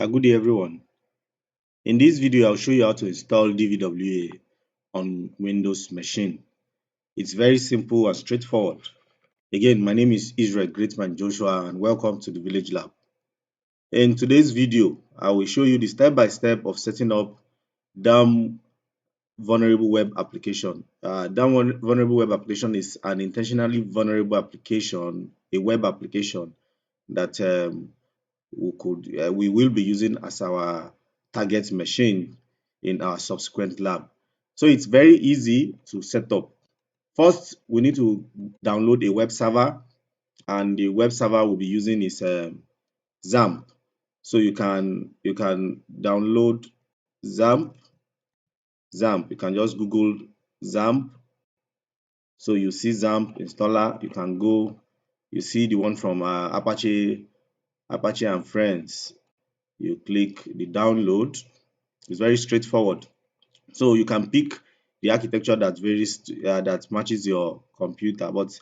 Good day everyone. In this video, I'll show you how to install DVWA on Windows machine. It's very simple and straightforward. Again, my name is Israel Greatman Joshua and welcome to the Village Lab. In today's video, I will show you the step-by-step of setting up DAM vulnerable web application. DAM vulnerable web application is an intentionally vulnerable application, a web application that we will be using as our target machine in our subsequent lab. So it's very easy to set up. First, we need to download a web server, and the web server we'll be using is XAMPP. So you can download XAMPP. XAMPP. You can just Google XAMPP. So you see XAMPP installer. You can go. You see the one from Apache and Friends. You click the download. It's very straightforward. So you can pick the architecture that matches your computer, but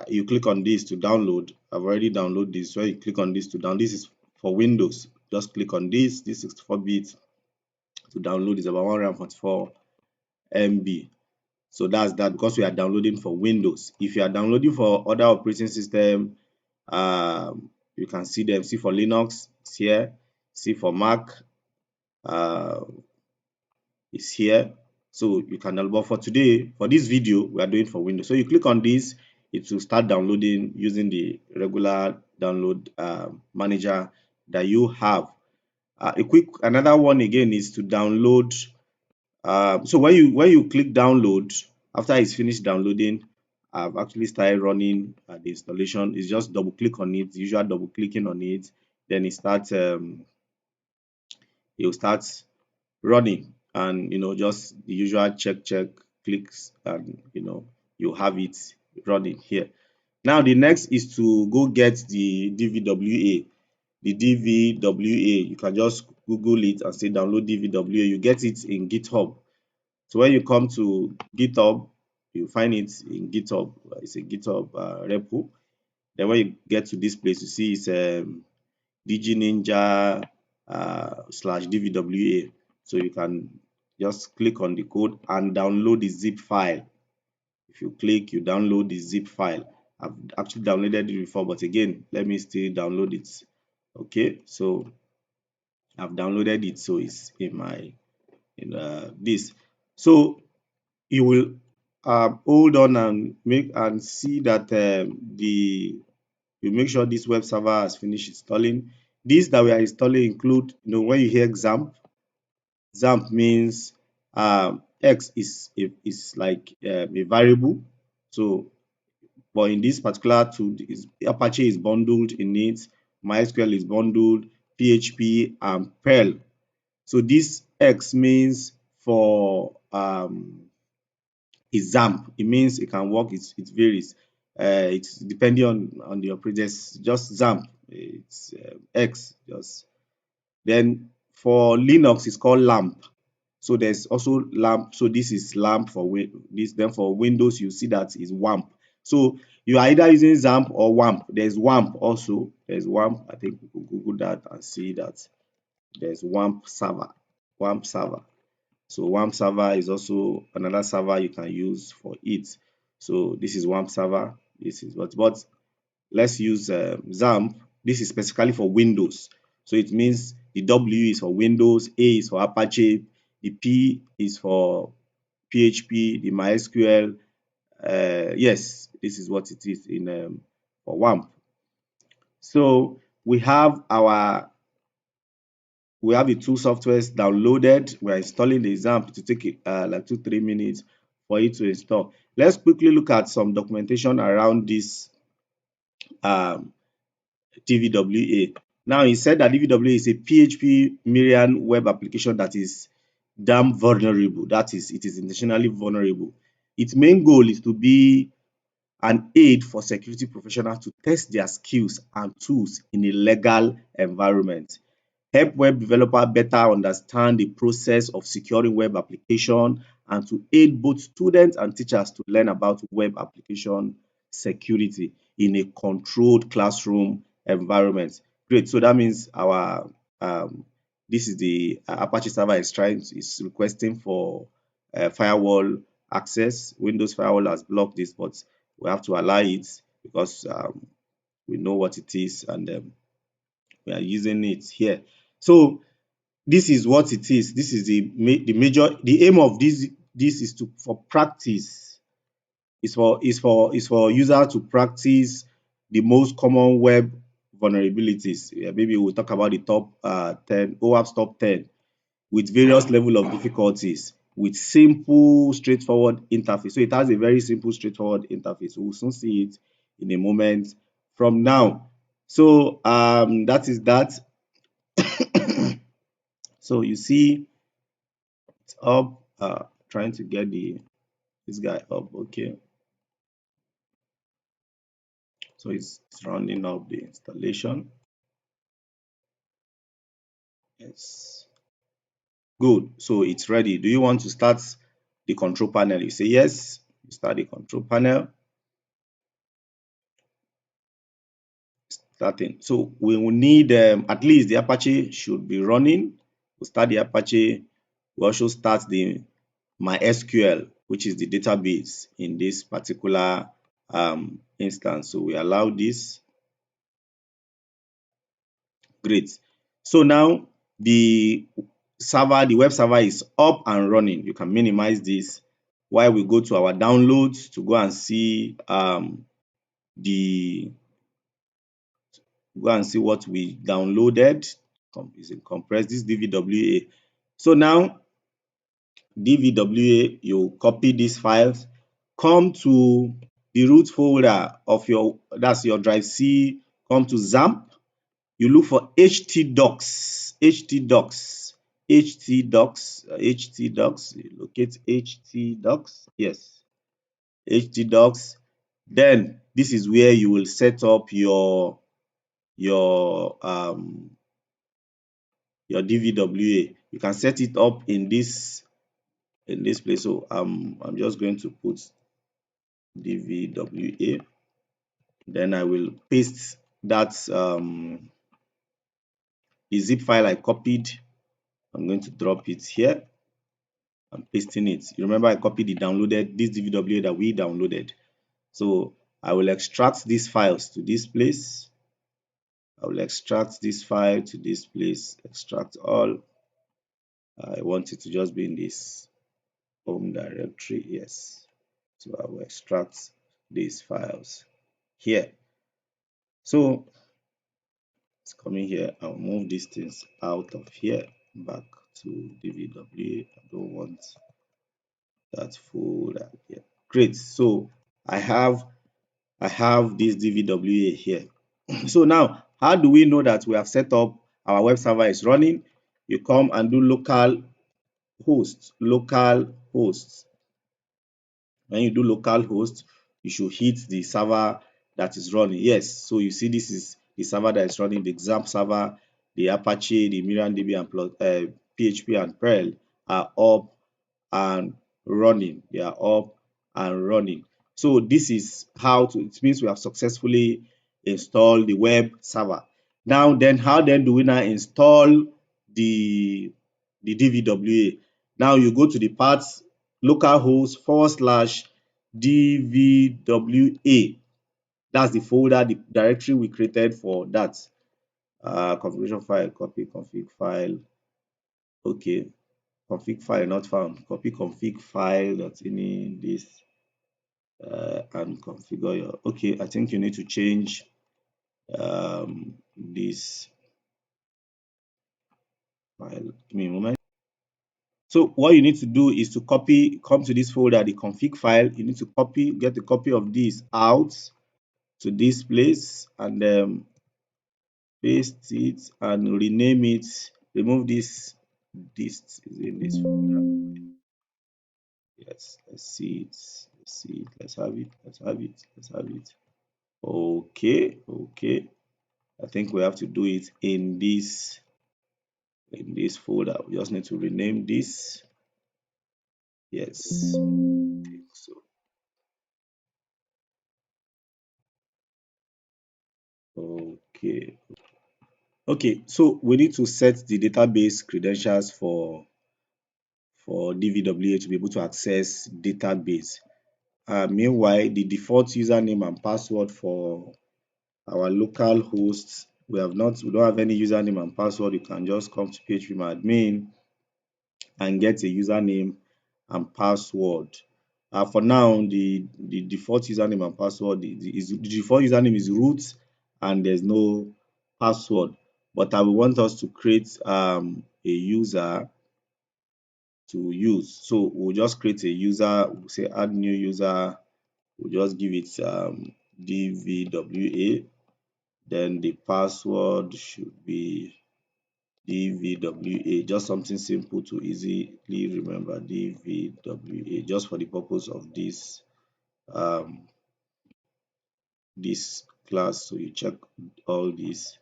you click on this to download. I've already downloaded this. So you click on this to download. This is for Windows. Just click on this. This 64-bit to download is about 144 MB. So that's that because we are downloading for Windows. If you are downloading for other operating system, you can see them. See for Linux, it's here. See for Mac, uh, is here. So you can download. But for today, for this video, we are doing for Windows. So you click on this, it will start downloading using the regular download manager that you have. Another one again is to download. So when you click download, after it's finished downloading, I've actually started running the installation. It's just double click on it, usual double clicking on it, then it will start running, and just the usual check clicks, and you have it running here. Now the next is to go get the DVWA. The DVWA, you can just Google it and say download DVWA. You get it in GitHub. So when you come to GitHub, you find it in GitHub. It's a GitHub repo. Then when you get to this place, you see it's DGNinja /DVWA. So you can just click on the code and download the zip file. If you click, you download the zip file. I've actually downloaded it before, but again, let me still download it. Okay, so I've downloaded it, so it's in this. So you will hold on and see that you make sure this web server has finished installing. These that we are installing include, when you hear XAMPP, XAMPP means X is like a variable. So, but in this particular tool, Apache is bundled in it, MySQL is bundled, PHP and Perl. So this X means for is XAMPP. It means it can work. It varies. It's depending on the operator. It's just XAMPP. It's X. Just then for Linux, it's called LAMP. So there's also LAMP. So this is LAMP for this. Then for Windows, you see that is WAMP. So you are either using XAMPP or WAMP. There's WAMP also. There's WAMP. I think we could Google that and see that there's WAMP server. WAMP server. So WAMP server is also another server you can use for it. So this is WAMP server. This is but let's use XAMPP. This is specifically for Windows. So it means the W is for Windows, A is for Apache, the P is for PHP, the MySQL. Yes, this is what it is in for WAMP. So we have the two softwares downloaded. We are installing the XAMPP to take like 2-3 minutes for it to install. Let's quickly look at some documentation around this DVWA. Now, he said that DVWA is a PHP Miriam web application that is damn vulnerable. That is, it is intentionally vulnerable. Its main goal is to be an aid for security professionals to test their skills and tools in a legal environment, help web developers better understand the process of securing web application, and to aid both students and teachers to learn about web application security in a controlled classroom environment. Great. So that means our this is the Apache server is requesting for firewall access. Windows firewall has blocked this, but we have to allow it because we know what it is, and we are using it here. So this is what it is. This is the aim of this is to for practice. Is for user to practice the most common web vulnerabilities. Yeah, maybe we'll talk about the top 10 OWASP top 10 with various level of difficulties with simple straightforward interface. So it has a very simple straightforward interface. We'll soon see it in a moment from now. So that is that. So you see it's up, trying to get this guy up. Okay, so it's rounding up the installation. Yes, good. So it's ready. Do you want to start the control panel? You say yes. You start the control panel. Starting. So we will need at least the Apache should be running. We'll start the Apache. We also start the MySQL, which is the database in this particular instance. So we allow this. Great. So now the web server is up and running. You can minimize this while we go to our downloads to go and see the what we downloaded. Is it compressed? This DVWA. So now DVWA, you copy these files, come to the root folder of that's your drive C, come to XAMPP. You look for htdocs, you locate htdocs, yes, htdocs. Then this is where you will set up your your DVWA. You can set it up in this place. So I'm just going to put DVWA. Then I will paste that the zip file I copied. I'm going to drop it here. I'm pasting it. You remember I copied this DVWA that we downloaded. So I will extract these files to this place. I will extract this file to this place, extract all. I want it to just be in this home directory. Yes. So I will extract these files here. So it's coming here. I'll move these things out of here back to DVWA. I don't want that folder here. Great. So I have this DVWA here. So now, how do we know that we have set up our web server is running? You come and do local host, When you do local host, you should hit the server that is running. Yes, so you see this is the server that is running, the XAMPP server, the Apache, the MariaDB, and PHP and Perl are up and running. They are up and running. So this is it means we have successfully installed the web server. Now then, how then do we now install the DVWA? Now you go to the path localhost /DVWA. That's the folder, the directory we created for that. Configuration file, copy config file. Okay, config file not found. Copy config file that's in this and configure your. Okay, I think you need to change this file. Give me a moment. So what you need to do is to come to this folder, the config file. You need to get a copy of this out to this place and paste it and rename it. Remove this. This is in this folder. Yes, let's see it. Let's have it. Let's have it. Okay. I think we have to do it in this folder. We just need to rename this. Yes. So okay. Okay, so we need to set the database credentials for DVWA to be able to access database. Meanwhile, the default username and password for our local hosts, we don't have any username and password. You can just come to phpMyAdmin and get a username and password. For now, the default username and password the default username is root and there's no password. But I will want us to create a user to use. So we'll just create a user, we'll say add new user, we'll just give it DVWA, then the password should be DVWA, just something simple to easily remember. DVWA, just for the purpose of um, this class. So you check all this,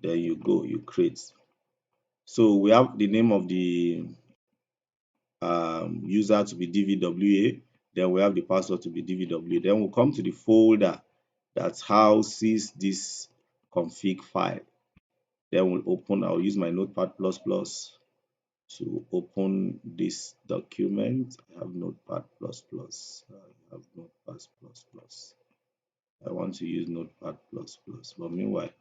then you go, you create. So we have the name of the user to be DVWA, then we have the password to be DVWA. Then we'll come to the folder that houses this config file. Then we'll open, I'll use my Notepad++ to open this document. I have Notepad++. I have Notepad++. I want to use Notepad++. But meanwhile,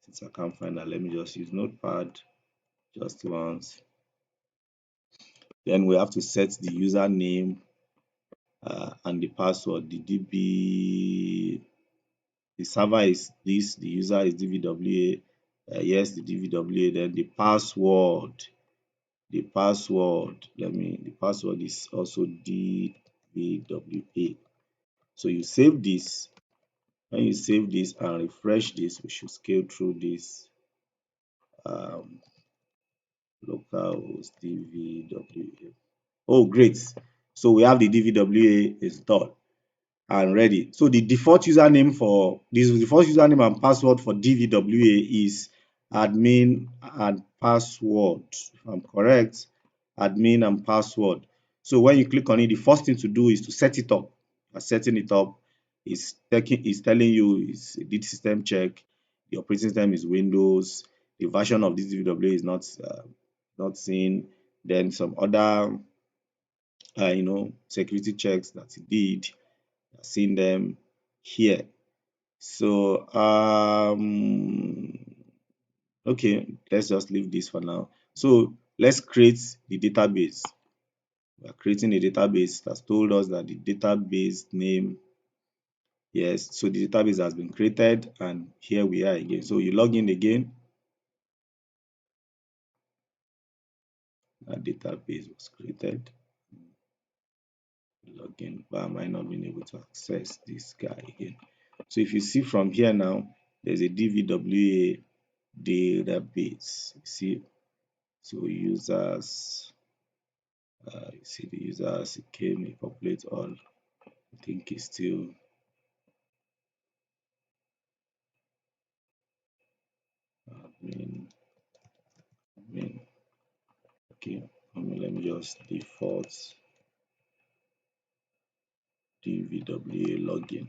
since I can't find that, let me just use Notepad just once. Then we have to set the username and the password. The server is this, the user is DVWA. Yes, the DVWA. Then the password. The password is also DVWA. So you save this. When you save this and refresh this, we should scale through this um, localhost DVWA. Oh, great. So we have the DVWA installed and ready. So the default username for this default username and password for DVWA is admin and password. If I'm correct, admin and password. So when you click on it, the first thing to do is to set it up. Setting it up is telling you it's a did system check. The operating system is Windows. The version of this DVWA is not seen. Then some other security checks that it did. Seen them here. So okay, let's just leave this for now. So let's create the database. We are creating a database that's told us that the database name, yes, so the database has been created and here we are again. So you log in again. That database was created. Log in, but I might not been able to access this guy again. So if you see from here now, there's a DVWA database. You see, so users, you see the users, it came, it populate all. I think it's still admin, admin. Okay, let me just default DVWA login.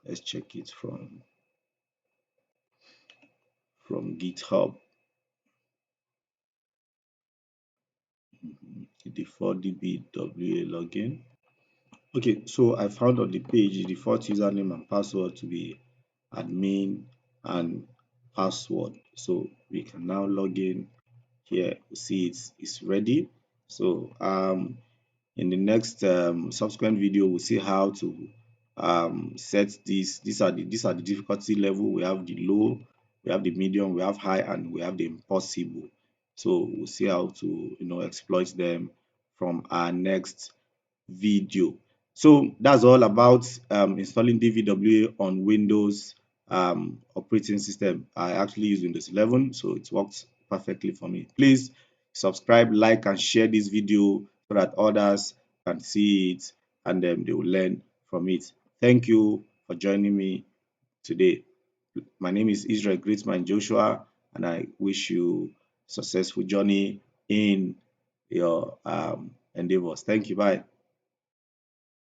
Let's check it from GitHub. The default DVWA login. Okay, so I found on the page the default username and password to be admin and password. So we can now log in here. See it's ready. So in the next subsequent video, we'll see how to set this. These are the difficulty level. We have the low, we have the medium, we have high, and we have the impossible. So we'll see how to exploit them from our next video. So that's all about installing DVWA on Windows operating system. I actually use Windows 11, so it works perfectly for me. Please subscribe, like, and share this video so that others can see it and they will learn from it. Thank you for joining me today. My name is Israel Greatman Joshua, and I wish you successful journey in your endeavors. Thank you. Bye.